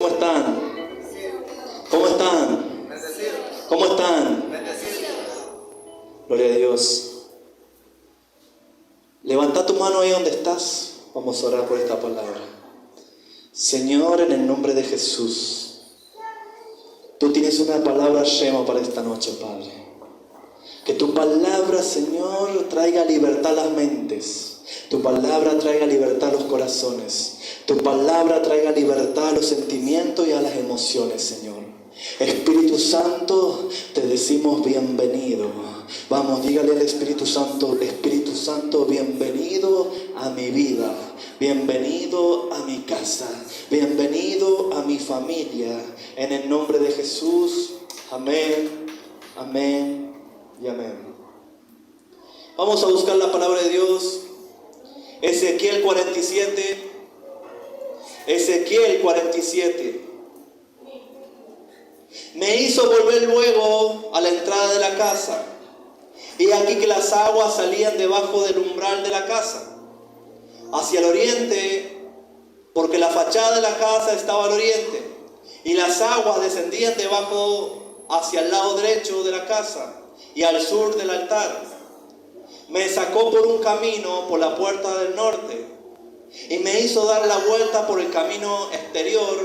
¿Cómo están? ¿Cómo están? ¿Cómo están? Gloria a Dios. Levanta tu mano ahí donde estás. Vamos a orar por esta palabra. Señor, en el nombre de Jesús, tú tienes una palabra Shema para esta noche, Padre. Que tu palabra, Señor, traiga libertad a las mentes. Tu palabra traiga libertad a los corazones. Tu palabra traiga libertad a los sentimientos y a las emociones, Señor. Espíritu Santo, te decimos bienvenido. Vamos, dígale al Espíritu Santo, bienvenido a mi vida. Bienvenido a mi casa. Bienvenido a mi familia. En el nombre de Jesús. Amén, amén y amén. Vamos a buscar la palabra de Dios. Ezequiel 47. Ezequiel 47. Me hizo volver luego a la entrada de la casa, y aquí que las aguas salían debajo del umbral de la casa, hacia el oriente, porque la fachada de la casa estaba al oriente, y las aguas descendían debajo hacia el lado derecho de la casa, y al sur del altar. Me sacó por un camino por la puerta del norte, y me hizo dar la vuelta por el camino exterior,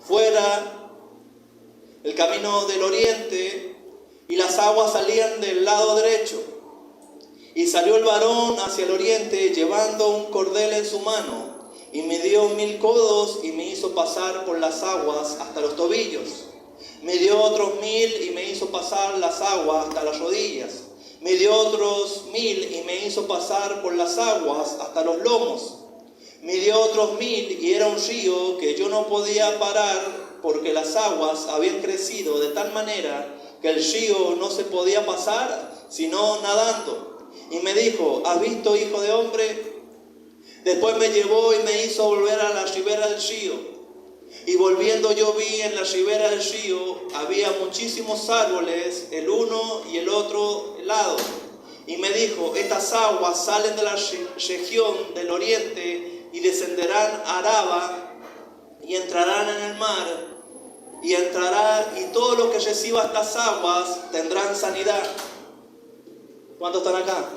fuera el camino del oriente, y las aguas salían del lado derecho. Y salió el varón hacia el oriente, llevando un cordel en su mano, y me dio 1000 codos, y me hizo pasar por las aguas hasta los tobillos. Me dio otros 1000, y me hizo pasar las aguas hasta las rodillas. Me dio otros 1000, y me hizo pasar por las aguas hasta los lomos. Me dio otros 1000, y era un río que yo no podía parar, porque las aguas habían crecido de tal manera que el río no se podía pasar sino nadando. Y me dijo: ¿has visto, hijo de hombre? Después me llevó y me hizo volver a la ribera del río. Y volviendo yo vi en la ribera del río había muchísimos árboles, el uno y el otro lado. Y me dijo: estas aguas salen de la región del oriente y descenderán a Araba y entrarán en el mar. Y entrará, y todo lo que reciba estas aguas tendrán sanidad. ¿Cuántos están acá?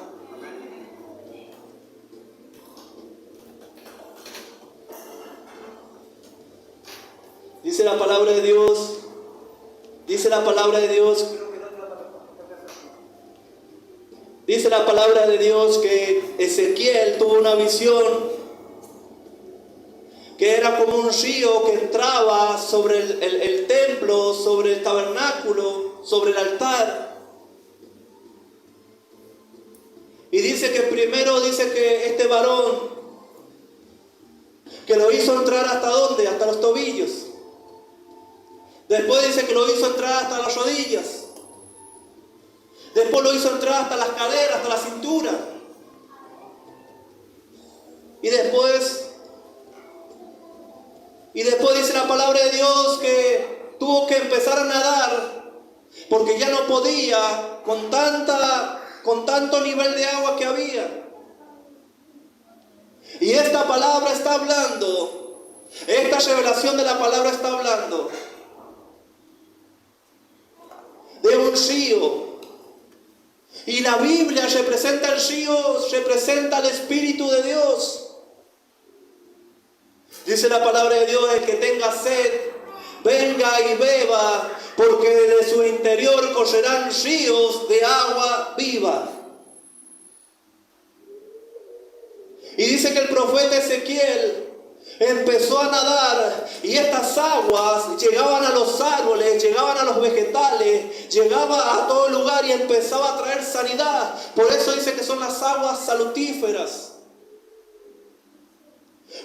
Dice la palabra de Dios. Dice la palabra de Dios. Dice la palabra de Dios que Ezequiel tuvo una visión, que era como un río que entraba sobre el templo, sobre el tabernáculo, sobre el altar. Y dice que primero dice que este varón, que lo hizo entrar ¿hasta dónde? Hasta los tobillos. Después dice que lo hizo entrar hasta las rodillas. Después lo hizo entrar hasta las caderas, hasta la cintura. Y después dice la palabra de Dios que tuvo que empezar a nadar, porque ya no podía con tanto nivel de agua que había. Y esta palabra está hablando, esta revelación de la palabra está hablando de un río. Y la Biblia representa el río, representa el Espíritu de Dios. Dice la palabra de Dios: el que tenga sed, venga y beba, porque de su interior correrán ríos de agua viva. Y dice que el profeta Ezequiel empezó a nadar, y estas aguas llegaban a los árboles, llegaban a los vegetales, llegaba a todo lugar y empezaba a traer sanidad. Por eso dice que son las aguas salutíferas.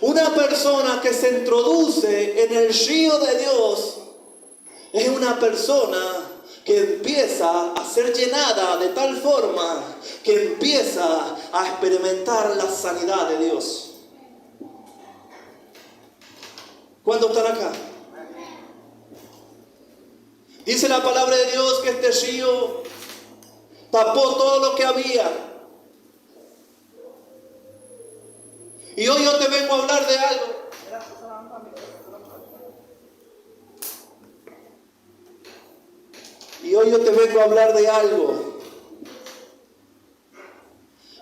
Una persona que se introduce en el río de Dios es una persona que empieza a ser llenada de tal forma que empieza a experimentar la sanidad de Dios. ¿Cuántos están acá? Dice la palabra de Dios que este río tapó todo lo que había. Y hoy yo te vengo a hablar de algo. hoy yo te vengo a hablar de algo.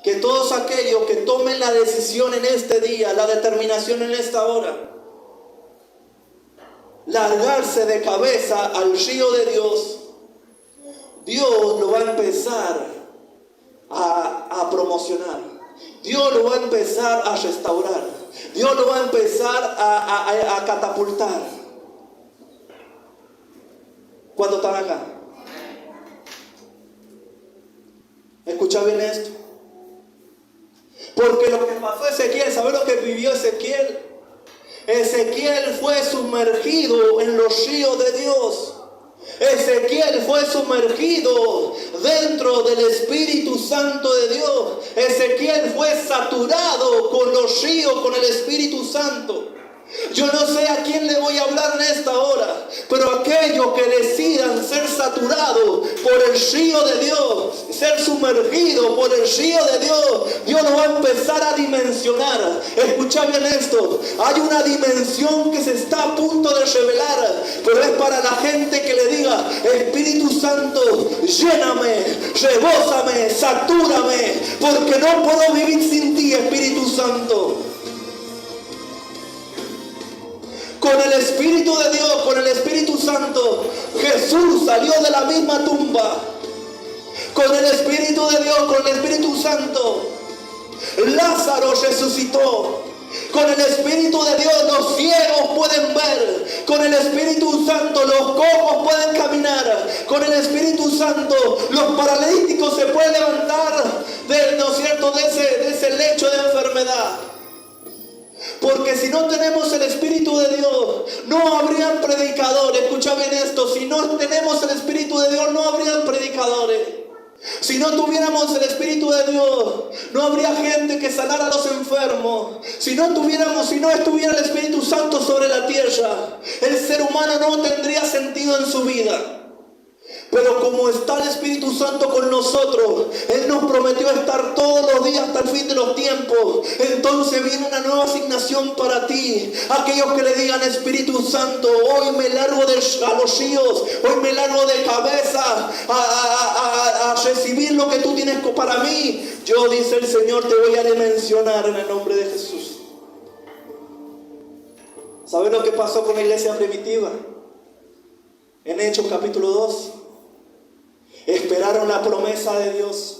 Que todos aquellos que tomen la decisión en este día, la determinación en esta hora, largarse de cabeza al río de Dios, Dios lo va a empezar a promocionar. Dios lo va a empezar a restaurar. Dios lo va a empezar a catapultar. ¿Cuántos están acá? Escucha bien esto. Porque lo que pasó a Ezequiel, ¿sabes lo que vivió Ezequiel? Ezequiel fue sumergido en los ríos de Dios. Ezequiel fue sumergido dentro del Espíritu Santo de Dios. Ezequiel fue saturado con los ríos, con el Espíritu Santo. Yo no sé a quién le voy a hablar en esta hora, pero aquellos que decidan ser saturados por el río de Dios, ser sumergidos por el río de Dios, Dios lo va a empezar a dimensionar. Escucha bien esto, hay una dimensión que se está a punto de revelar, pero es para la gente que le diga: Espíritu Santo, lléname, rebósame, satúrame, porque no puedo vivir sin ti, Espíritu Santo. Con el Espíritu de Dios, con el Espíritu Santo, Jesús salió de la misma tumba. Con el Espíritu de Dios, con el Espíritu Santo, Lázaro resucitó. Con el Espíritu de Dios los ciegos pueden ver. Con el Espíritu Santo los cojos pueden caminar. Con el Espíritu Santo los paralíticos se pueden levantar ¿no es cierto?, de ese lecho de enfermedad. Porque si no tenemos el Espíritu de Dios, no habrían predicadores. Escucha bien esto: si no tenemos el Espíritu de Dios, no habrían predicadores. Si no tuviéramos el Espíritu de Dios, no habría gente que sanara a los enfermos. Si no estuviera el Espíritu Santo sobre la tierra, el ser humano no tendría sentido en su vida. Pero como está el Espíritu Santo con nosotros, Él nos prometió estar todos los días hasta el fin de los tiempos. Entonces viene una nueva asignación para ti. Aquellos que le digan: Espíritu Santo, hoy me largo a los ríos, hoy me largo de cabeza a recibir lo que tú tienes para mí. Yo, dice el Señor, te voy a dimensionar en el nombre de Jesús. ¿Sabes lo que pasó con la iglesia primitiva? En Hechos capítulo 2. Esperaron la promesa de Dios.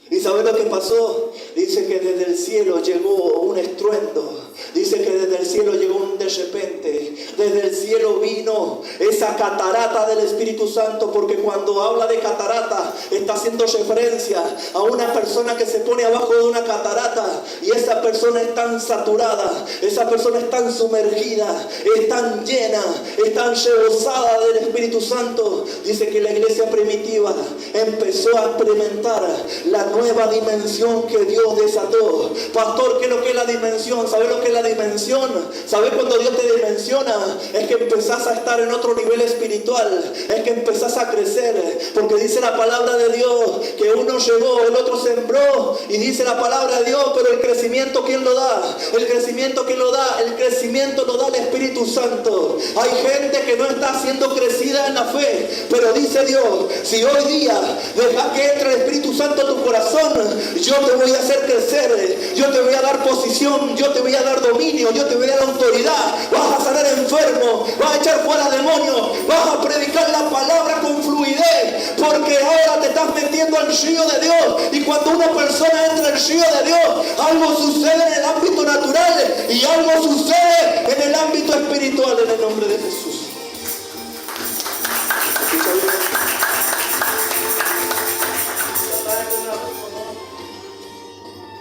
¿Y sabes lo que pasó? Dice que desde el cielo llegó un estruendo. Dice que desde el cielo llegó un de repente. Desde el cielo vino esa catarata del Espíritu Santo. Porque cuando habla de catarata, está haciendo referencia a una persona que se pone abajo de una catarata. Y esa persona es tan saturada, esa persona es tan sumergida, es tan llena, es tan rebosada del Espíritu Santo. Dice que la iglesia primitiva empezó a experimentar la nueva dimensión que Dios desató. Pastor, ¿qué es lo que es la dimensión? ¿Sabes lo que es la dimensión? ¿Sabes cuando Dios te dimensiona? Es que empezás a estar en otro nivel espiritual. Es que empezás a crecer. Porque dice la palabra de Dios que uno regó, el otro sembró. Y dice la palabra de Dios, pero el crecimiento, ¿quién lo da? El crecimiento, ¿quién lo da? El crecimiento lo da el Espíritu Santo. Hay gente que no está siendo crecida en la fe, pero dice Dios: si hoy día deja que entre el Espíritu Santo a tu corazón, yo te voy a hacer crecer, yo te voy a dar posición, yo te voy a dar dominio, yo te voy a dar autoridad. Vas a sanar enfermos, vas a echar fuera demonios, vas a predicar la palabra con fluidez, porque ahora te estás metiendo al río de Dios. Y cuando una persona entra al río de Dios, algo sucede en el ámbito natural y algo sucede en el ámbito espiritual, en el nombre de Jesús.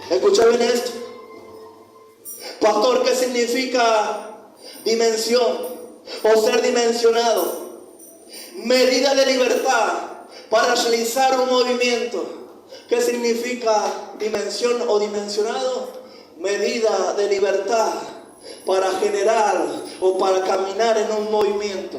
Escucha bien esto. Pastor, ¿qué significa dimensión o ser dimensionado? Medida de libertad para realizar un movimiento. ¿Qué significa dimensión o dimensionado? Medida de libertad para generar o para caminar en un movimiento.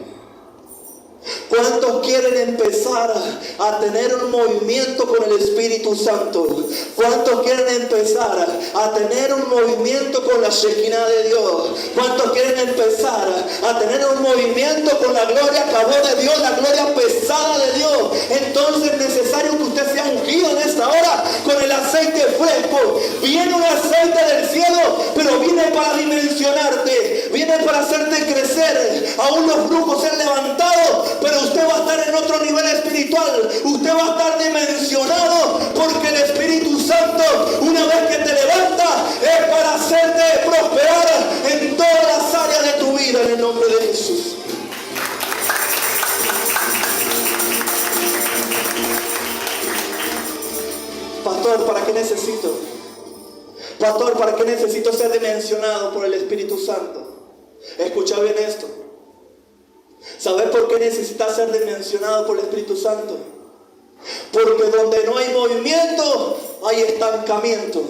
¿Cuántos quieren empezar a tener un movimiento con el Espíritu Santo? ¿Cuántos quieren empezar a tener un movimiento con la Shekinah de Dios? ¿Cuántos quieren empezar a tener un movimiento con la gloria acabó de Dios, la gloria pesada de Dios. Entonces es necesario que usted sea ungido en esta hora con el aceite fresco. Viene un aceite del cielo, pero viene para dimensionarte, viene para hacerte crecer. Aún los brujos se han levantado, pero usted va a estar en otro nivel espiritual. Usted va a estar dimensionado, porque el Espíritu Santo, una vez que te levanta, es para hacerte prosperar en todas las áreas de tu vida, en el nombre de Jesús. Pastor, ¿para qué necesito? Pastor, ¿para qué necesito ser dimensionado por el Espíritu Santo? Escucha bien esto. ¿Sabes por qué necesitas ser dimensionado por el Espíritu Santo? Porque donde no hay movimiento, hay estancamiento.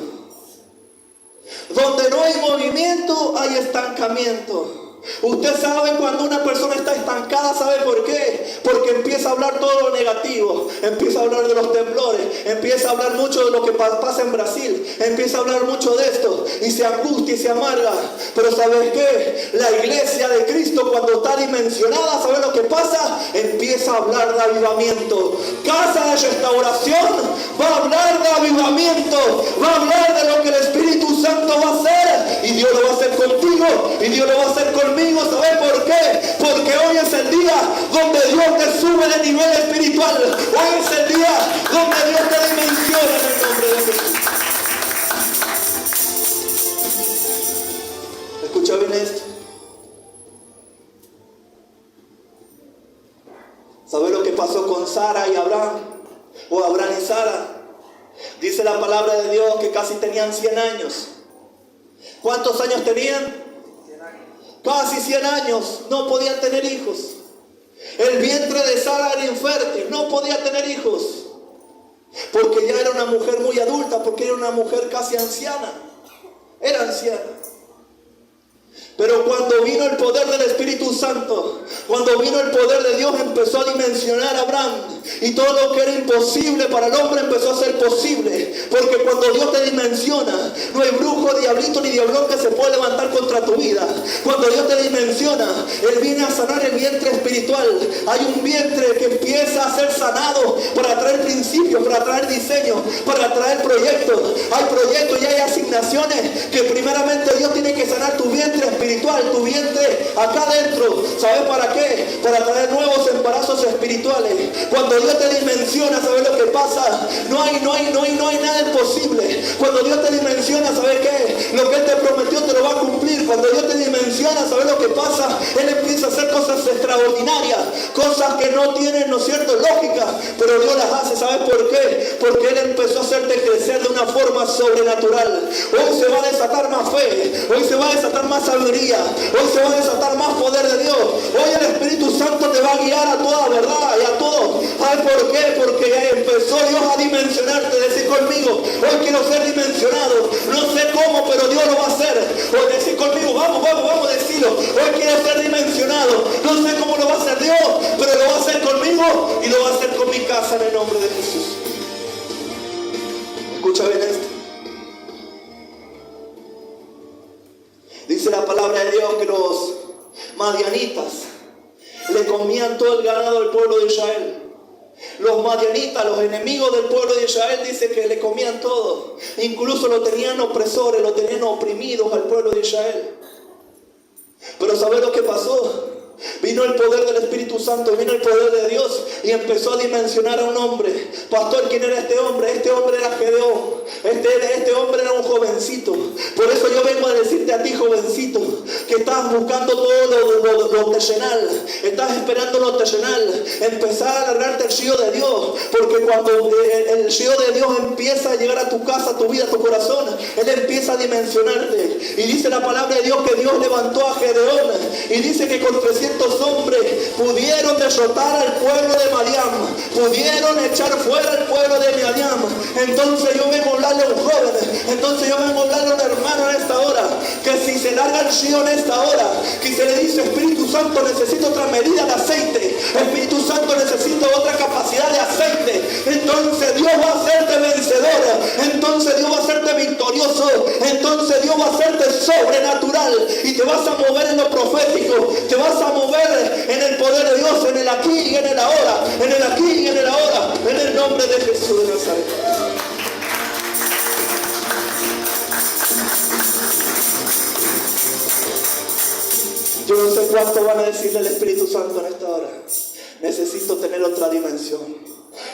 Donde no hay movimiento, hay estancamiento. Usted sabe cuando una persona está estancada, ¿sabe por qué? Porque empieza a hablar todo lo negativo, empieza a hablar de los temblores, empieza a hablar mucho de lo que pasa en Brasil, empieza a hablar mucho de esto y se angustia y se amarga. Pero ¿sabes qué? La iglesia de Cristo, cuando está dimensionada, ¿sabe lo que pasa? Empieza a hablar de avivamiento. Casa de Restauración va a hablar de avivamiento, va a hablar de lo que el Espíritu Santo va a hacer, y Dios lo va a hacer contigo y Dios lo va a hacer conmigo. ¿Sabes por qué? Porque hoy es el día donde Dios te sube de nivel espiritual. Hoy es el día donde Dios te dimensiona en el nombre de Jesús. Escucha bien esto. ¿Sabes lo que pasó con Sara y Abraham? O Abraham y Sara. Dice la palabra de Dios que casi tenían 100 años. ¿Cuántos años tenían? Casi 100 años. No podían tener hijos. El vientre de Sara era infértil. No podía tener hijos. Porque ya era una mujer muy adulta. Porque era una mujer casi anciana. Era anciana. Pero cuando vino el poder del Espíritu Santo, cuando vino el poder de Dios, empezó a dimensionar a Abraham. Y todo lo que era imposible para el hombre empezó a ser posible. Porque cuando Dios te dimensiona, no hay brujo, diablito ni diablón que se pueda levantar contra tu vida. Cuando Dios te dimensiona, Él viene a sanar el vientre espiritual. Hay un vientre que empieza a ser sanado para traer principios, para traer diseños, para traer proyectos. Hay proyectos y hay asignaciones que primeramente Dios tiene que sanar tu vientre espiritual, tu vientre acá adentro. ¿Sabes para qué? Para traer nuevos embarazos espirituales. Cuando Dios te dimensiona, ¿sabes lo que pasa? No hay nada imposible. Cuando Dios te dimensiona, ¿sabes qué? Lo que Él te prometió te lo va a cumplir. Cuando Dios te dimensiona, ¿sabes lo que pasa? Él empieza a hacer cosas extraordinarias, cosas que no tienen, ¿no es cierto?, lógica, pero Dios las hace. ¿Sabes por qué? Porque Él empezó a hacerte crecer de una forma sobrenatural. Hoy se va a desatar más fe, hoy se va a desatar más sabiduría, hoy se va a desatar más poder de Dios. Hoy el Espíritu Santo te va a guiar a toda verdad y a todo. ¿Sabes por qué? Porque empezó Dios a dimensionarte. Decir conmigo, hoy quiero ser dimensionado. No sé cómo, pero Dios lo va a hacer. Hoy decir conmigo, vamos a decirlo. Hoy quiero ser dimensionado. No sé cómo lo va a hacer Dios, pero lo va a hacer conmigo y lo va a hacer con mi casa en el nombre de Jesús. Escucha bien esto. Dice la palabra de Dios que los madianitas le comían todo el ganado del pueblo de Israel. Los madianitas, los enemigos del pueblo de Israel, dice que le comían todo. Incluso lo tenían opresores, lo tenían oprimidos al pueblo de Israel. Pero ¿sabes lo que pasó? Vino el poder del Espíritu Santo, vino el poder de Dios y empezó a dimensionar a un hombre. Pastor, ¿quién era este hombre? Este hombre era Gedeón. Este hombre era un jovencito. Por eso yo vengo a decirte a ti, jovencito, que estás buscando todo lo terrenal, estás esperando lo terrenal. Empezar a alargarte el río de Dios, porque cuando el río de Dios empieza a llegar a tu casa, a tu vida, a tu corazón, Él empieza a dimensionarte. Y dice la palabra de Dios que Dios levantó a Gedeón y dice que con 300 hombres pudieron derrotar al pueblo de Madián, pudieron echar fuera al pueblo de Madián. Entonces yo vengo a hablarle a un joven, entonces yo vengo a hablarle a un hermano en esta hora, que si se larga el río en esta hora, que se le dice, Espíritu Santo, necesito otra medida de aceite, Espíritu Santo, necesito otra capacidad de aceite, entonces Dios va a hacerte vencedor, entonces Dios va a hacerte victorioso, entonces Dios va a hacerte sobrenatural y te vas a mover en lo profético, te vas aquí y en el ahora, en el aquí y en el ahora, en el nombre de Jesús de Nazaret. Yo no sé cuánto van a decirle al Espíritu Santo en esta hora. Necesito tener otra dimensión.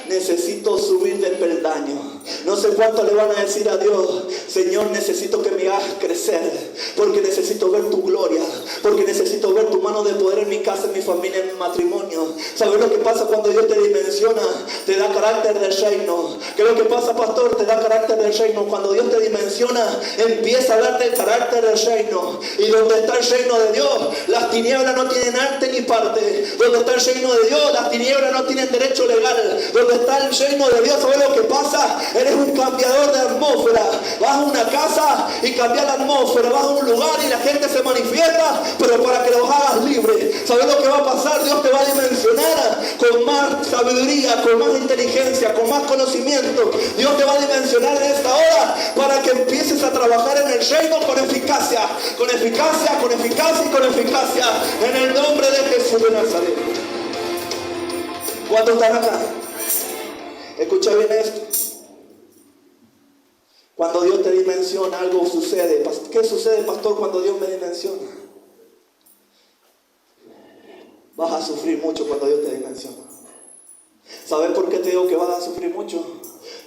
Necesito subir del peldaño. No sé cuánto le van a decir a Dios: Señor, necesito que me hagas crecer, porque necesito ver tu gloria, porque necesito ver tu mano de poder en mi casa, en mi familia, en mi matrimonio. ¿Sabes lo que pasa cuando Dios te dimensiona? Te da carácter del reino. ¿Qué es lo que pasa, pastor? Te da carácter del reino. Cuando Dios te dimensiona, empieza a darte el carácter del reino. Y donde está el reino de Dios, las tinieblas no tienen arte ni parte. Donde está el reino de Dios, las tinieblas no tienen derecho legal. Donde está el reino de Dios, ¿sabes lo que pasa? Eres un cambiador de atmósfera. Vas a una casa y cambias la atmósfera. Vas a un lugar y la gente se manifiesta, pero para que los hagas libres. ¿Sabes lo que va a pasar? Dios te va a dimensionar con más sabiduría, con más inteligencia, con más conocimiento. Dios te va a dimensionar en esta hora para que empieces a trabajar en el reino con eficacia, con eficacia, con eficacia y con eficacia, en el nombre de Jesús de Nazaret. ¿Cuántos están acá? Escucha bien esto. Cuando Dios te dimensiona, algo sucede. ¿Qué sucede, pastor, cuando Dios me dimensiona? Vas a sufrir mucho cuando Dios te dimensiona. ¿Sabes por qué te digo que vas a sufrir mucho?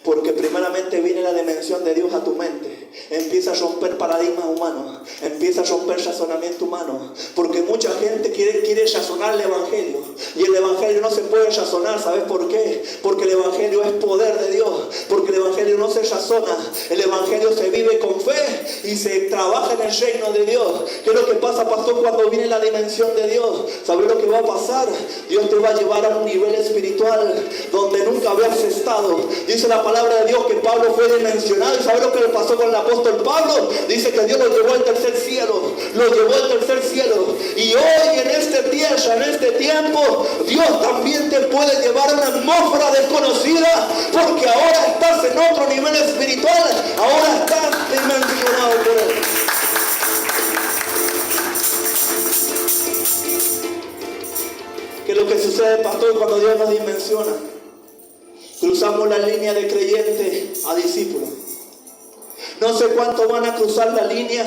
Porque primeramente viene la dimensión de Dios a tu mente. Empieza a romper paradigmas humanos. Empieza a romper razonamiento humano. Porque mucha gente quiere razonar el Evangelio. Y el Evangelio no se puede razonar. ¿Sabes por qué? Porque el Evangelio es poder de Dios. Porque el Evangelio no se razona. El Evangelio se vive con fe y se trabaja en el reino de Dios. ¿Qué es lo que pasa, pastor, cuando viene la dimensión de Dios? ¿Sabes lo que va a pasar? Dios te va a llevar a un nivel espiritual donde nunca habías estado. Dice la palabra de Dios que Pablo fue dimensionado. ¿Y sabes lo que le pasó con el apóstol Pablo? Dice que Dios lo llevó al tercer cielo. Lo llevó al tercer cielo. Y hoy en este tierra, en este tiempo, Dios también te puede llevar a una atmósfera desconocida, porque ahora estás en otro nivel espiritual. Ahora estás dimensionado por Él. ¿Qué es lo que sucede, pastor, cuando Dios nos dimensiona? Cruzamos la línea de creyente a discípulo. No sé cuánto van a cruzar la línea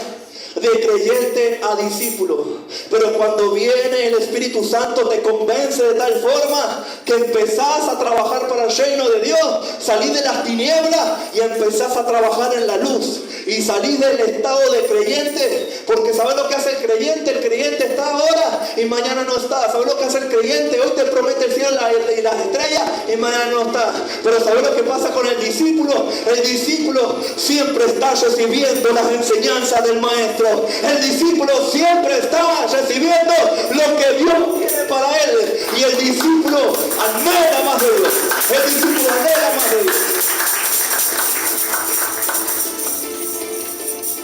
de creyente a discípulo, pero cuando viene el Espíritu Santo te convence de tal forma que empezás a trabajar para el reino de Dios. Salís de las tinieblas y empezás a trabajar en la luz, y salís del estado de creyente, porque ¿sabes lo que hace el creyente? El creyente está ahora y mañana no está. ¿Sabes lo que hace el creyente? Hoy te promete el cielo y las estrellas y mañana no está. Pero ¿sabes lo que pasa con el discípulo? El discípulo siempre está recibiendo las enseñanzas del maestro. El discípulo siempre está recibiendo lo que Dios tiene para él. Y el discípulo anhela más de Dios. El discípulo anhela más de Dios.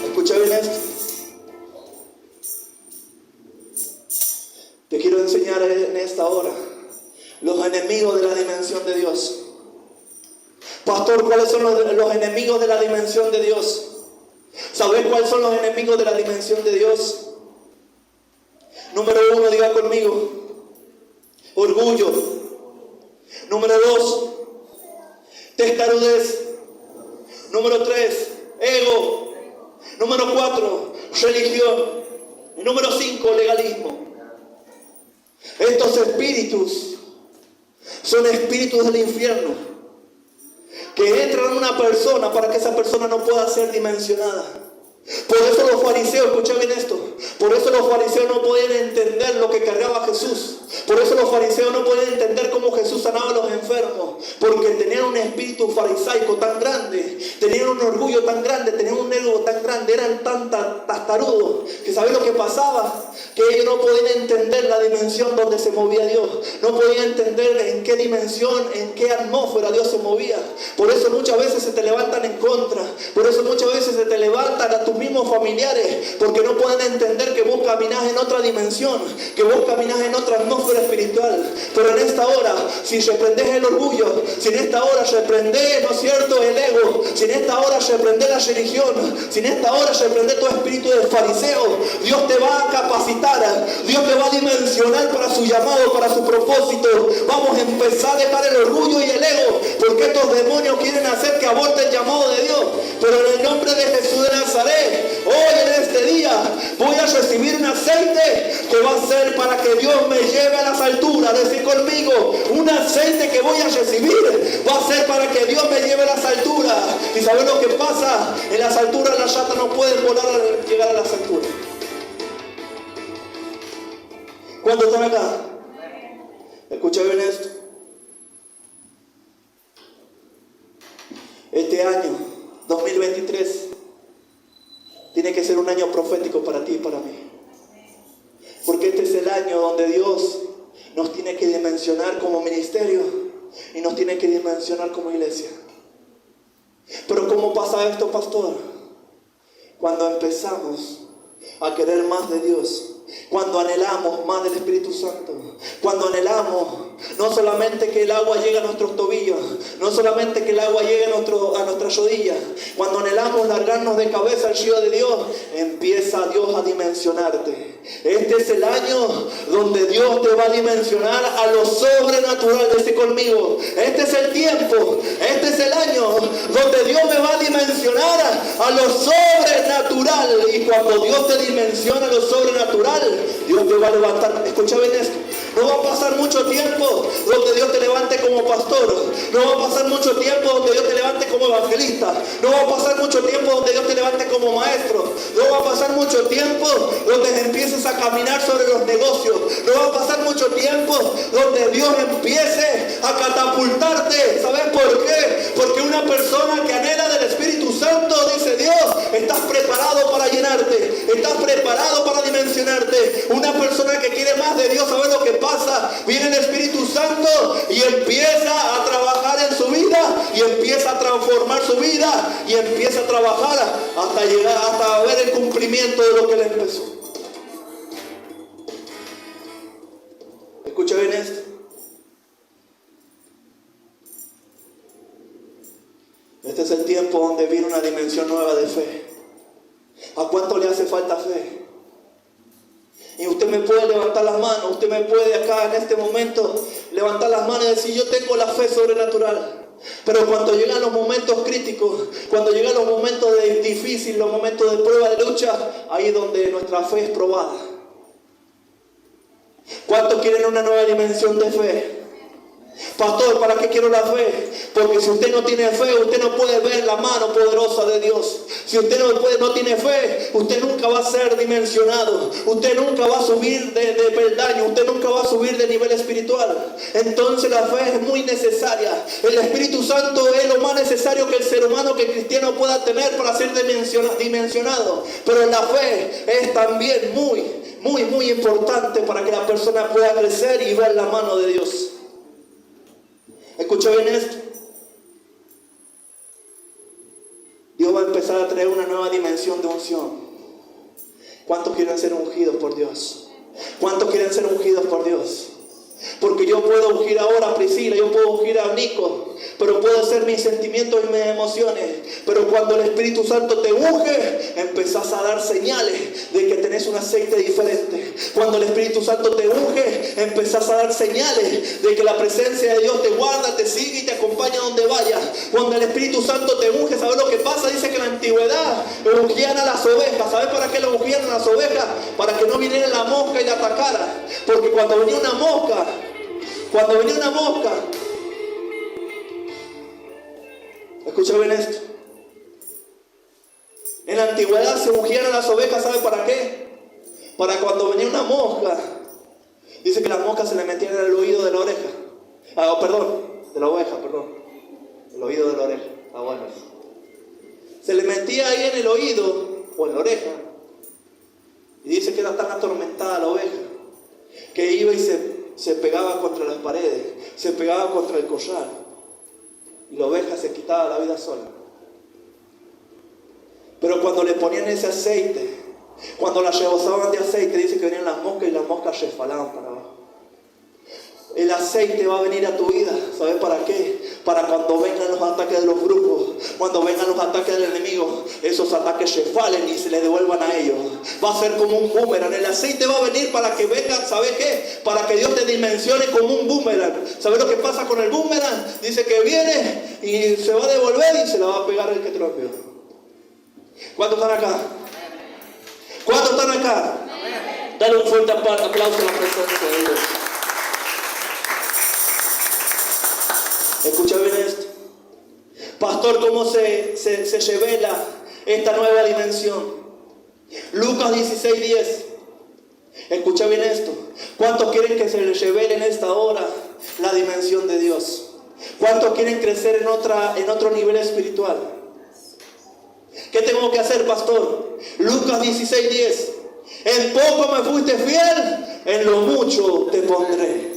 Escucha bien esto. Te quiero enseñar en esta hora los enemigos de la dimensión de Dios. Pastor, ¿cuáles son los enemigos de la dimensión de Dios? ¿Sabes cuáles son los enemigos de la dimensión de Dios? Número 1, diga conmigo: orgullo. Número 2, testarudez. Número 3, ego. Número 4, religión. Y número 5, legalismo. Estos espíritus son espíritus del infierno que entran en una persona para que esa persona no pueda ser dimensionada. Por eso los fariseos, escucha bien esto, por eso los fariseos no podían entender lo que cargaba Jesús. Por eso los fariseos no podían entender cómo Jesús sanaba a los enfermos, porque tenían un espíritu farisaico tan grande, tenían un orgullo tan grande, tenían un ego tan grande, eran tan tastarudos, que ¿sabes lo que pasaba? Que ellos no podían entender la dimensión donde se movía Dios, no podían entender en qué dimensión, en qué atmósfera Dios se movía. Por eso muchas veces se te levantan en contra, por eso muchas veces se te levantan a tus mismos familiares, porque no pueden entender que vos caminás en otra dimensión, que vos caminás en otra atmósfera espiritual. Pero en esta hora, si reprendés el orgullo, si en esta hora reprendés, ¿no es cierto?, el ego, si en esta hora reprendés la religión, si en esta hora reprende tu espíritu de fariseo, Dios te va a capacitar, Dios te va a dimensionar para su llamado, para su propósito. Vamos a empezar a dejar el orgullo y el ego, porque estos demonios quieren hacer que aborte el llamado de Dios. Pero en el nombre de Jesús de Nazaret, hoy en este día voy a recibir un aceite que va a ser para que Dios me lleve a las alturas. Decir conmigo, un aceite que voy a recibir va a ser para que Dios me lleve a las alturas. ¿Y sabes lo que pasa? En las alturas las ratas no pueden volar a llegar a las alturas. ¿Cuántos están acá? Escucha bien esto. Este año 2023 tiene que ser un año profético para ti y para mí. Porque este es el año donde Dios nos tiene que dimensionar como ministerio y nos tiene que dimensionar como iglesia. Pero ¿cómo pasa esto, pastor? Cuando empezamos a querer más de Dios, cuando anhelamos más del Espíritu Santo, cuando anhelamos no solamente que el agua llegue a nuestros tobillos, no solamente que el agua llegue a nuestras rodillas, cuando anhelamos largarnos de cabeza al río de Dios, empieza Dios a dimensionarte. Este es el año donde Dios te va a dimensionar a lo sobrenatural. Dice conmigo, este es el tiempo, este es el año donde Dios me va a dimensionar a lo sobrenatural. Y cuando Dios te dimensiona a lo sobrenatural, Dios te va a levantar. Escucha bien esto. No va a pasar mucho tiempo donde Dios te levante como pastor. No va a pasar mucho tiempo donde Dios te levante como evangelista. No va a pasar mucho tiempo donde Dios te levante como maestro. No va a pasar mucho tiempo donde empieces a caminar sobre los negocios. No va a pasar mucho tiempo donde Dios empiece a catapultarte. ¿Sabes por qué? Porque una persona que anhela del Espíritu Santo, dice Dios, estás preparado para llenarte. Estás preparado para dimensionarte. Una persona que quiere más de Dios, ¿sabes lo que pasa? Viene el Espíritu Santo y empieza a trabajar en su vida, y empieza a transformar su vida, y empieza a trabajar hasta llegar, hasta ver el cumplimiento de lo que le empezó. Escucha bien esto. Este es el tiempo donde viene una dimensión nueva de fe. ¿A cuánto le hace falta fe? Y usted me puede levantar las manos, usted me puede acá en este momento levantar las manos y decir, yo tengo la fe sobrenatural. Pero cuando llegan los momentos críticos, cuando llegan los momentos difíciles, los momentos de prueba, de lucha, ahí es donde nuestra fe es probada. ¿Cuántos quieren una nueva dimensión de fe? Pastor, ¿para qué quiero la fe? Porque si usted no tiene fe, usted no puede ver la mano poderosa de Dios. Si usted no tiene fe, usted nunca va a ser dimensionado. Usted nunca va a subir de peldaño. Usted nunca va a subir de nivel espiritual. Entonces la fe es muy necesaria. El Espíritu Santo es lo más necesario que el ser humano, que el cristiano pueda tener para ser dimensionado. Pero la fe es también muy importante para que la persona pueda crecer y ver la mano de Dios. Escucha bien esto. Dios va a empezar a traer una nueva dimensión de unción. ¿Cuántos quieren ser ungidos por Dios? ¿Cuántos quieren ser ungidos por Dios? Porque yo puedo ungir ahora a Priscila, yo puedo ungir a Nico, pero puedo ser mis sentimientos y mis emociones. Pero cuando el Espíritu Santo te unge, empezás a dar señales de que tenés un aceite diferente. Cuando el Espíritu Santo te unge, empezás a dar señales de que la presencia de Dios te guarda, te sigue y te acompaña donde vayas. Cuando el Espíritu Santo te unge, ¿sabes lo que pasa? Dice que en la antigüedad ungían a las ovejas. ¿Sabes para qué lo ungían a las ovejas? Para que no viniera la mosca y la atacara. Porque cuando venía una mosca, escucha bien esto. En la antigüedad se ungían a las ovejas, ¿sabe para qué? Para cuando venía una mosca. Dice que las moscas se le metían en el oído de la oreja. De la oveja. El oído de la oreja. Bueno. Se le metía ahí en el oído o en la oreja. Y dice que era tan atormentada la oveja que iba y se pegaba contra las paredes, se pegaba contra el corral, y la oveja se quitaba la vida sola. Pero cuando le ponían ese aceite, cuando la rebosaban de aceite, dice que venían las moscas y las moscas resbalaban para abajo. el aceite va a venir a tu vida. ¿Sabes para qué? Para cuando vengan los ataques de los brujos, cuando vengan los ataques del enemigo, esos ataques se falen y se les devuelvan a ellos. Va a ser como un boomerang. El aceite va a venir para que vengan, ¿sabes qué? Para que Dios te dimensione como un boomerang. ¿Sabes lo que pasa con el boomerang? Dice que viene y se va a devolver y se la va a pegar el que te lo envió. ¿Cuántos están acá? ¿Cuántos están acá? Dale un fuerte aplauso a la presencia de Dios. Escucha bien esto. Pastor, ¿cómo se revela esta nueva dimensión? Lucas 16:10. Escucha bien esto. ¿Cuántos quieren que se les revele en esta hora la dimensión de Dios? ¿Cuántos quieren crecer en otro nivel espiritual? ¿Qué tengo que hacer, pastor? Lucas 16:10. En poco me fuiste fiel, en lo mucho te pondré.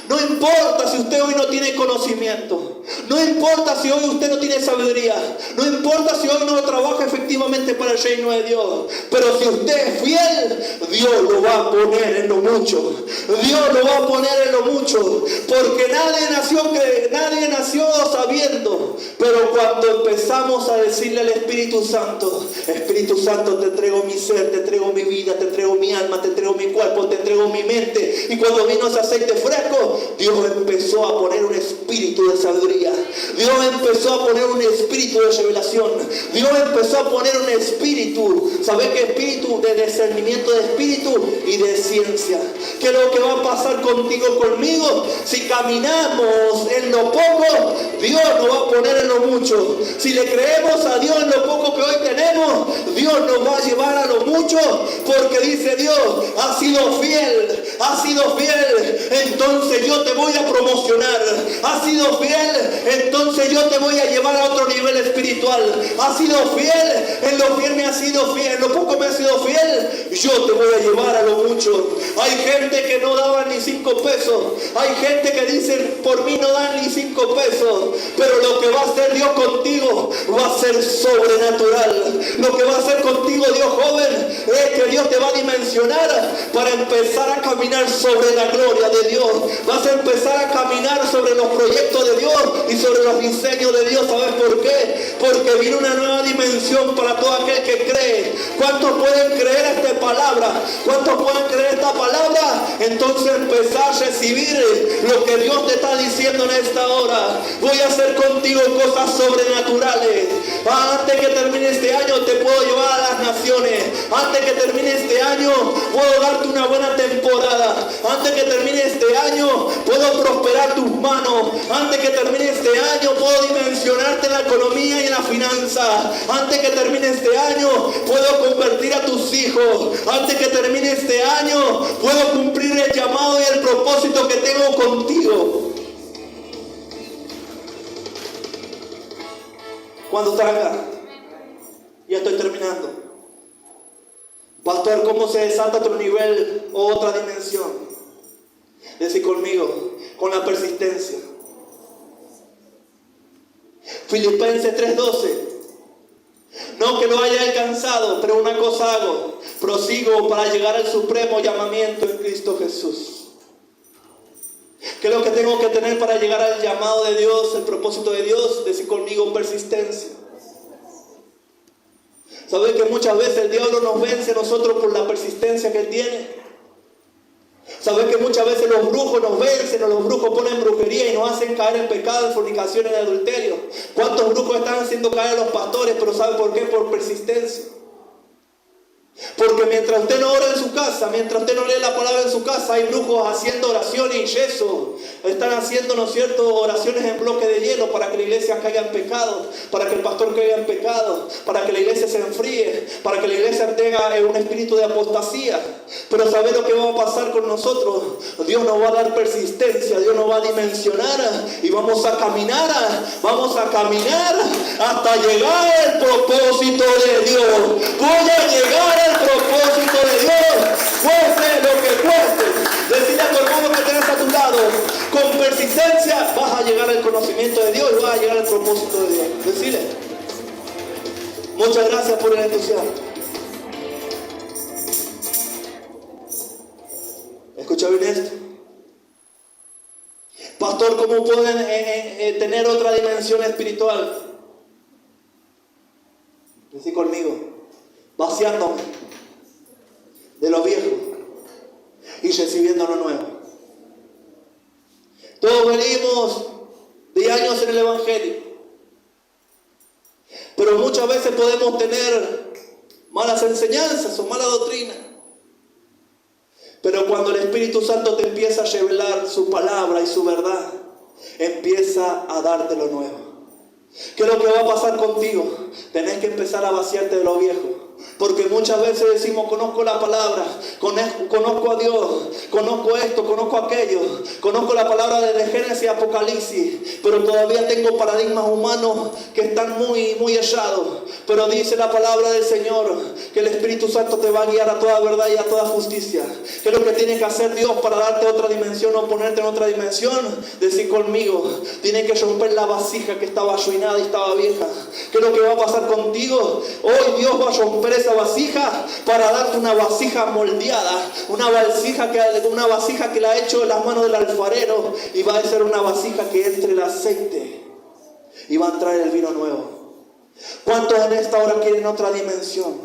No importa si usted hoy no tiene conocimiento, no importa si hoy usted no tiene sabiduría, no importa si hoy no trabaja efectivamente para el reino de Dios, pero si usted es fiel, Dios lo va a poner en lo mucho. Dios lo va a poner en lo mucho, porque nadie nació sabiendo, pero cuando empezamos a decirle al Espíritu Santo, Espíritu Santo, te entrego mi ser, te entrego mi vida, te entrego mi alma, te entrego mi cuerpo, te entrego mi mente, y cuando vino ese aceite fresco, Dios empezó a poner un espíritu de sabiduría. Dios empezó a poner un espíritu de revelación. Dios empezó a poner un espíritu, ¿sabes qué? Espíritu de discernimiento de espíritu y de ciencia. ¿Qué es lo que va a pasar contigo, conmigo? Si caminamos en lo poco, Dios nos va a poner en lo mucho. Si le creemos a Dios en lo poco que hoy tenemos, Dios nos va a llevar a lo mucho, porque dice Dios, has sido fiel, has sido fiel, entonces yo te voy a promocionar. Has sido fiel, entonces yo te voy a llevar a otro nivel espiritual. Has sido fiel, en lo fiel me has sido fiel, en lo poco me has sido fiel, yo te voy a llevar a lo mucho. Hay gente que no daba ni 5 pesos, hay gente que dice, por mí no dan ni 5 pesos, pero lo que va a hacer Dios contigo va a ser sobrenatural. Lo que va a hacer contigo Dios, joven, es que Dios te va a dimensionar para empezar a caminar sobre la gloria de Dios. Vas a empezar a caminar sobre los proyectos de Dios y sobre los diseños de Dios. ¿Sabes por qué? Porque viene una nueva dimensión para todo aquel que cree. ¿Cuántos pueden creer esta palabra? ¿Cuántos pueden creer esta palabra? Entonces empezar a recibir lo que Dios te está diciendo en esta hora. Voy a hacer contigo cosas sobrenaturales. Antes que termine este año te puedo llevar a las naciones. Antes que termine este año puedo darte una buena temporada. Antes que termine este año puedo prosperar tus manos. Antes que termine este año puedo dimensionarte en la economía y en la finanza. Antes que termine este año puedo convertir a tus hijos. Antes que termine este año puedo cumplir el llamado y el propósito que tengo contigo. ¿Cuándo estás acá? Ya estoy terminando. Pastor, ¿cómo se desata otro nivel o otra dimensión? Decir conmigo, con la persistencia. Filipenses 3:12. No que lo haya alcanzado, pero una cosa hago, prosigo para llegar al supremo llamamiento en Cristo Jesús. ¿Qué es lo que tengo que tener para llegar al llamado de Dios, el propósito de Dios? Decir conmigo, persistencia. ¿Sabes que muchas veces el diablo nos vence a nosotros por la persistencia que él tiene? ¿Sabes que muchas veces los brujos nos vencen, o los brujos ponen brujería y nos hacen caer en pecado, en fornicación, en adulterio? ¿Cuántos brujos están haciendo caer a los pastores? Pero ¿sabe por qué? Por persistencia. Porque mientras usted no ora en su casa, mientras usted no lee la palabra en su casa, hay brujos haciendo oraciones y yeso. Están haciendo, ¿no es cierto?, oraciones en bloque de hielo para que la iglesia caiga en pecado, para que el pastor caiga en pecado, para que la iglesia se enfríe, para que la iglesia tenga un espíritu de apostasía. Pero ¿sabe lo que va a pasar con nosotros? Dios nos va a dar persistencia, Dios nos va a dimensionar y vamos a caminar hasta llegar al propósito de Dios. Voy a llegar al propósito de Dios, cueste lo que cueste. Decirle a tu hermano que tenés a tu lado, con persistencia vas a llegar al conocimiento de Dios y vas a llegar al propósito de Dios. Decirle, muchas gracias por el entusiasmo. Escucha bien esto. Pastor, ¿cómo pueden tener otra dimensión espiritual? Decí conmigo, vaciándome de lo viejo y recibiendo lo nuevo. Todos venimos de años en el Evangelio, pero muchas veces podemos tener malas enseñanzas o mala doctrina. Pero cuando el Espíritu Santo te empieza a revelar su palabra y su verdad, empieza a darte lo nuevo. ¿Qué es lo que va a pasar contigo? Tenés que empezar a vaciarte de lo viejo. Porque muchas veces decimos, conozco la palabra, conozco a Dios, conozco esto, conozco aquello, conozco la palabra de Génesis y Apocalipsis, pero todavía tengo paradigmas humanos que están muy errados. Pero dice la palabra del Señor que el Espíritu Santo te va a guiar a toda verdad y a toda justicia. ¿Qué es lo que tiene que hacer Dios para darte otra dimensión o ponerte en otra dimensión? Decir conmigo, tiene que romper la vasija que estaba arruinada y estaba vieja. ¿Qué es lo que va a pasar contigo? Hoy Dios va a romper esa vasija para darte una vasija moldeada, una vasija que la ha hecho en las manos del alfarero, y va a ser una vasija que entre el aceite y va a entrar el vino nuevo. ¿Cuántos en esta hora quieren otra dimensión?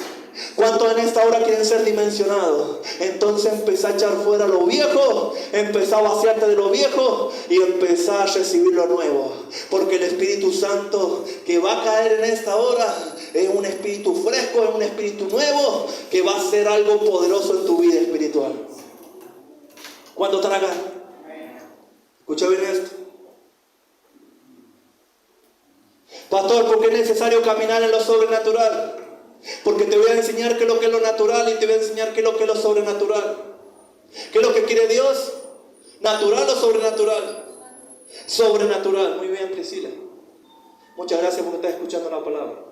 ¿Cuántos en esta hora quieren ser dimensionados? Entonces empezá a echar fuera lo viejo, empezá a vaciarte de lo viejo y empezá a recibir lo nuevo. Porque el Espíritu Santo que va a caer en esta hora es un espíritu fresco, es un espíritu nuevo que va a hacer algo poderoso en tu vida espiritual. ¿Cuántos están acá? Escucha bien esto. Pastor, ¿por qué es necesario caminar en lo sobrenatural? Porque te voy a enseñar qué es lo que es lo natural y te voy a enseñar qué es lo que es lo sobrenatural. ¿Qué es lo que quiere Dios? ¿Natural o sobrenatural? Sobrenatural. Muy bien, Priscila. Muchas gracias porque estás escuchando la palabra.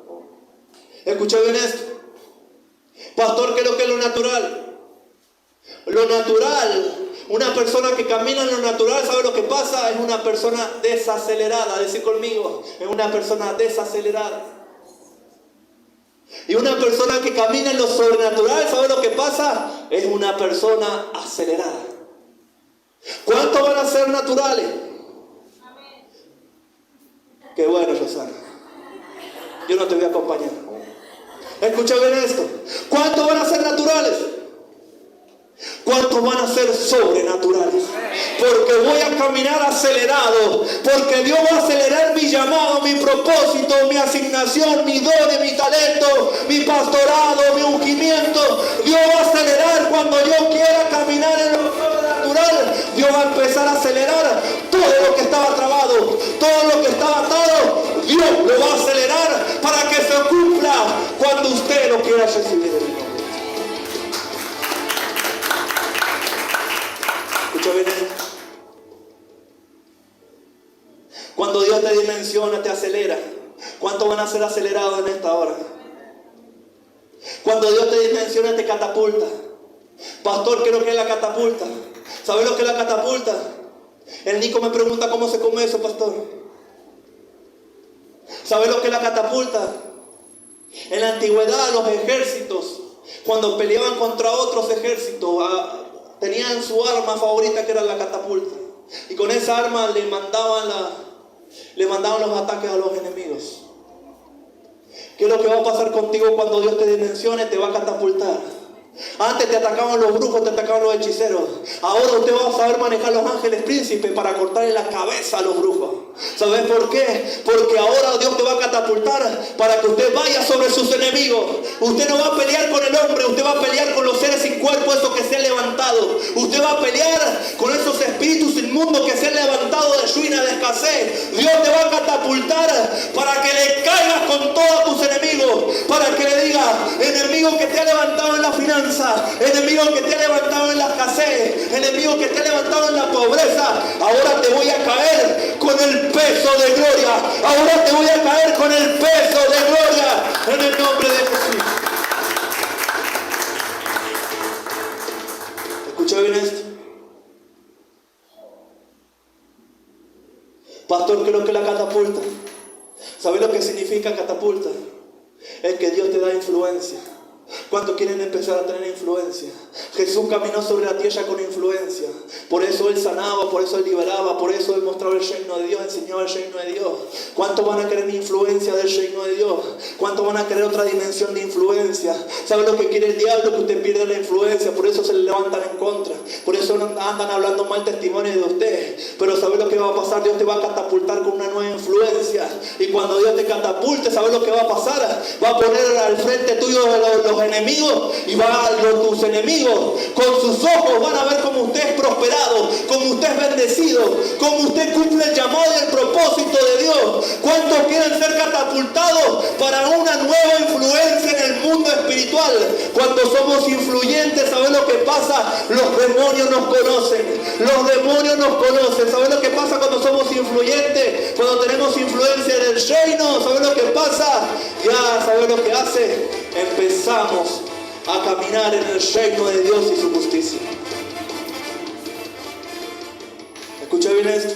Escucha bien esto. Pastor, ¿qué es lo que es lo natural? Lo natural, una persona que camina en lo natural, ¿sabe lo que pasa? Es una persona desacelerada. Decir conmigo, es una persona desacelerada. Y una persona que camina en lo sobrenatural, ¿sabe lo que pasa? Es una persona acelerada. ¿Cuántos van a ser naturales? Amén. Qué bueno, Rosana. Yo no te voy a acompañar. Escucha bien esto. ¿Cuántos van a ser naturales? ¿Cuántos van a ser sobrenaturales? Porque voy a caminar acelerado, porque Dios va a acelerar mi llamado, mi propósito, mi asignación, mi don, mi talento, mi pastorado, mi ungimiento. Dios va a acelerar cuando yo quiera caminar en lo sobrenatural. Dios va a empezar a acelerar todo lo que estaba trabado, todo lo que estaba atado. Dios lo va a acelerar para que se cumpla cuando usted lo quiera recibir de mí. Cuando Dios te dimensiona, te acelera. ¿Cuántos van a ser acelerados en esta hora? Cuando Dios te dimensiona, te catapulta. Pastor, ¿qué es lo que es la catapulta? ¿Sabes lo que es la catapulta? El Nico me pregunta cómo se come eso, pastor. ¿Sabes lo que es la catapulta? En la antigüedad, los ejércitos, cuando peleaban contra otros ejércitos, tenían su arma favorita, que era la catapulta. Y con esa arma le mandaban los ataques a los enemigos. ¿Qué es lo que va a pasar contigo cuando Dios te dimensione? Te va a catapultar. Antes te atacaban los brujos, te atacaban los hechiceros. Ahora usted va a saber manejar los ángeles príncipes para cortarle la cabeza a los brujos. ¿Sabes por qué? Porque ahora Dios te va a catapultar para que usted vaya sobre sus enemigos. Usted no va a pelear con el hombre, usted va a pelear con los seres sin cuerpo, esos que se han levantado. Usted va a pelear con esos espíritus inmundos que se han levantado de ruina, de escasez. Dios te va a catapultar para que le caigas con todos tus enemigos. Para que le diga, enemigo que te ha levantado en la finanza, enemigo que te ha levantado en la escasez, enemigo que te ha levantado en la pobreza, ahora te voy a caer con el peso de gloria. Ahora te voy a caer con el peso de gloria en el nombre de Jesús. ¿Escuchó bien esto? Pastor, ¿qué es lo que es la catapulta? ¿Sabe lo que significa catapulta? Es que Dios te da influencia. ¿Cuántos quieren empezar a tener influencia? Jesús caminó sobre la tierra con influencia. Por eso Él sanaba, por eso Él liberaba, por eso Él mostraba el reino de Dios, enseñaba el reino de Dios. ¿Cuántos van a querer influencia del reino de Dios? ¿Cuántos van a querer otra dimensión de influencia? ¿Sabe lo que quiere el diablo? Que usted pierda la influencia. Por eso se le levantan en contra. Por eso andan hablando mal testimonio de usted. Pero ¿sabe lo que va a pasar? Dios te va a catapultar con una nueva influencia. Y cuando Dios te catapulte, ¿sabe lo que va a pasar? Va a poner al frente tuyo los enemigos y tus enemigos con sus ojos van a ver cómo usted es prosperado, cómo usted es bendecido, cómo usted cumple el llamado y el propósito de Dios. ¿Cuántos quieren ser catapultados para una nueva influencia en el mundo espiritual? Cuando somos influyentes, ¿saben lo que pasa? Los demonios nos conocen. Los demonios nos conocen. ¿Saben lo que pasa cuando somos influyentes? Cuando tenemos influencia en el reino, ¿saben lo que pasa? Ya, ¿saben lo que hace? Empezamos a caminar en el reino de Dios y su justicia. ¿Escucha bien esto?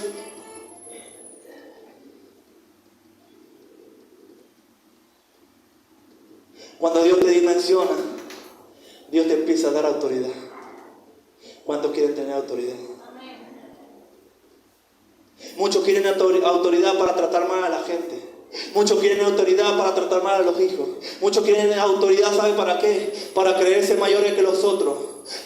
Cuando Dios te dimensiona, Dios te empieza a dar autoridad. ¿Cuántos quieren tener autoridad? Muchos quieren autoridad para tratar mal a la gente. Muchos quieren autoridad para tratar mal a los hijos. Muchos quieren autoridad, ¿sabe para qué? Para creerse mayores que los otros.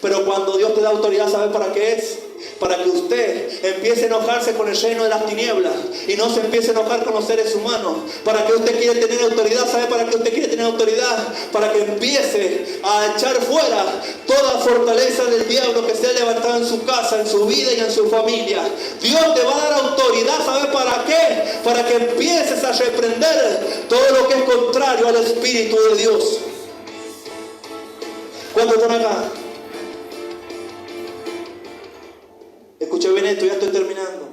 Pero cuando Dios te da autoridad, ¿sabe para qué es? Para que usted empiece a enojarse con el reino de las tinieblas y no se empiece a enojar con los seres humanos. Para que usted quiere tener autoridad, ¿sabe para qué usted quiere tener autoridad? Para que empiece a echar fuera toda fortaleza del diablo que se ha levantado en su casa, en su vida y en su familia. Dios te va a dar autoridad, ¿sabe para qué? Para que empieces a reprender todo lo que es contrario al Espíritu de Dios. ¿Cuántos están acá? Escucha bien esto, ya estoy terminando.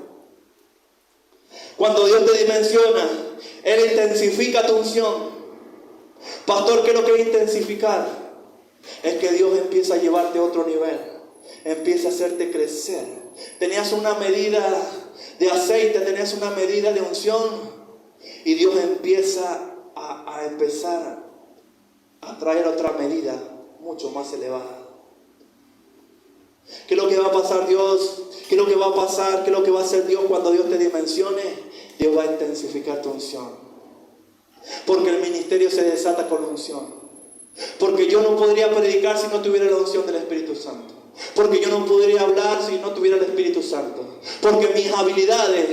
Cuando Dios te dimensiona, Él intensifica tu unción. Pastor, ¿qué es lo que es intensificar? Es que Dios empieza a llevarte a otro nivel. Empieza a hacerte crecer. Tenías una medida de aceite, tenías una medida de unción. Y Dios empieza a empezar a traer otra medida mucho más elevada. ¿Qué es lo que va a pasar Dios? ¿Qué es lo que va a pasar? ¿Qué es lo que va a hacer Dios cuando Dios te dimensione? Dios va a intensificar tu unción. Porque el ministerio se desata con la unción. Porque yo no podría predicar si no tuviera la unción del Espíritu Santo. Porque yo no podría hablar si no tuviera el Espíritu Santo. Porque mis habilidades,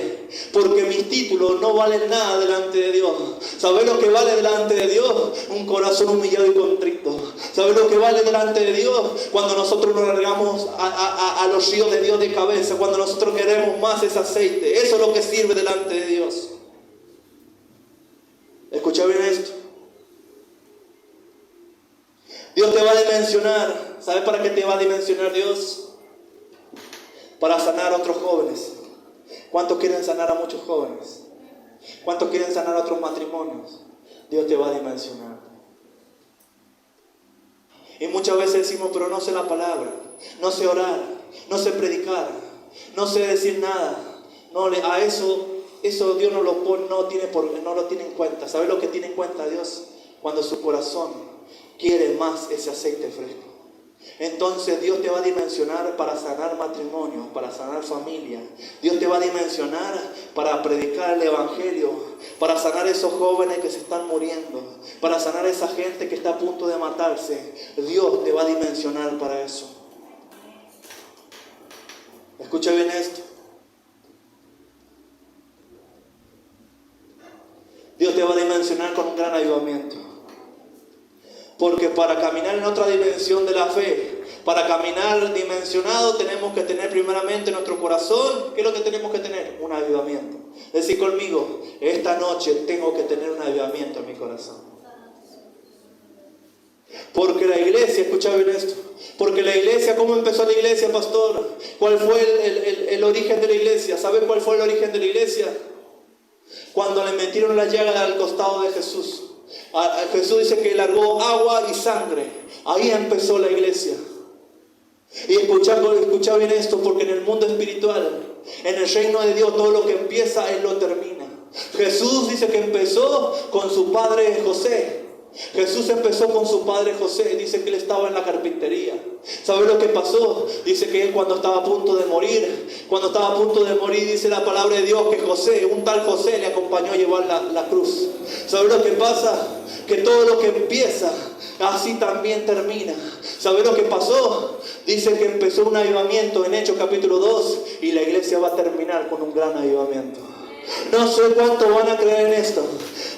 porque mis títulos no valen nada delante de Dios. ¿Sabes lo que vale delante de Dios? Un corazón humillado y contrito. ¿Sabes lo que vale delante de Dios? Cuando nosotros nos largamos a los ríos de Dios de cabeza. Cuando nosotros queremos más ese aceite. Eso es lo que sirve delante de Dios. Escucha bien esto. Dios te va a dimensionar. ¿Sabes para qué te va a dimensionar Dios? Para sanar a otros jóvenes. ¿Cuántos quieren sanar a muchos jóvenes? ¿Cuántos quieren sanar a otros matrimonios? Dios te va a dimensionar. Y muchas veces decimos, pero no sé la palabra, no sé orar, no sé predicar, no sé decir nada. No, a eso Dios no lo tiene en cuenta. ¿Sabes lo que tiene en cuenta Dios? Cuando su corazón quiere más ese aceite fresco. Entonces Dios te va a dimensionar para sanar matrimonios, para sanar familia. Dios te va a dimensionar para predicar el evangelio, para sanar esos jóvenes que se están muriendo, para sanar a esa gente que está a punto de matarse. Dios te va a dimensionar para eso. Escucha bien esto. Dios te va a dimensionar con un gran avivamiento. Porque para caminar en otra dimensión de la fe, para caminar dimensionado, tenemos que tener primeramente nuestro corazón. ¿Qué es lo que tenemos que tener? Un avivamiento. Decir conmigo, esta noche tengo que tener un avivamiento en mi corazón. Porque la iglesia, escucha bien esto, porque la iglesia, ¿cómo empezó la iglesia, pastor? ¿Cuál fue el origen de la iglesia? ¿Sabe cuál fue el origen de la iglesia? Cuando le metieron la llaga al costado de Jesús. Jesús dice que largó agua y sangre. Ahí empezó la iglesia. Y escucha bien esto, porque en el mundo espiritual, en el reino de Dios, todo lo que empieza, Él lo termina. Jesús dice que empezó con su padre José. Jesús empezó con su padre José. Dice que él estaba en la carpintería. ¿Sabe lo que pasó? Dice que él cuando estaba a punto de morir, dice la palabra de Dios que José, un tal José, le acompañó a llevar la cruz. ¿Sabe lo que pasa? Que todo lo que empieza, así también termina. ¿Sabe lo que pasó? Dice que empezó un avivamiento en Hechos capítulo 2 y la iglesia va a terminar con un gran avivamiento. No sé cuánto van a creer en esto.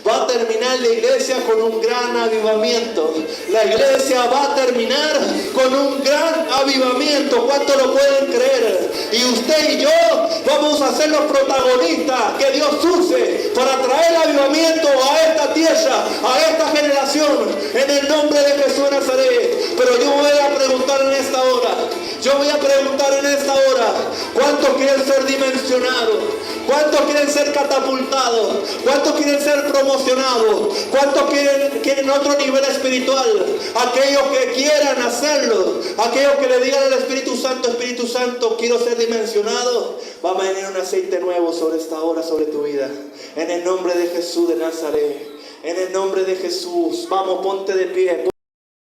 Va a terminar la iglesia con un gran avivamiento. La iglesia va a terminar con un gran avivamiento. ¿Cuánto lo pueden creer? Y usted y yo vamos a ser los protagonistas que Dios use para traer avivamiento a esta tierra, a esta generación, en el nombre de Jesús de Nazaret. Pero yo voy a preguntar en esta hora, ¿cuántos quieren ser dimensionados? ¿Cuántos quieren ser catapultados? ¿Cuántos quieren ser promocionados? ¿Cuántos quieren otro nivel espiritual? Aquellos que quieran hacerlo, aquellos que le digan al Espíritu Santo, quiero ser dimensionado, va a venir un aceite nuevo sobre esta hora, sobre tu vida. En el nombre de Jesús de Nazaret, en el nombre de Jesús, vamos, ponte de pie.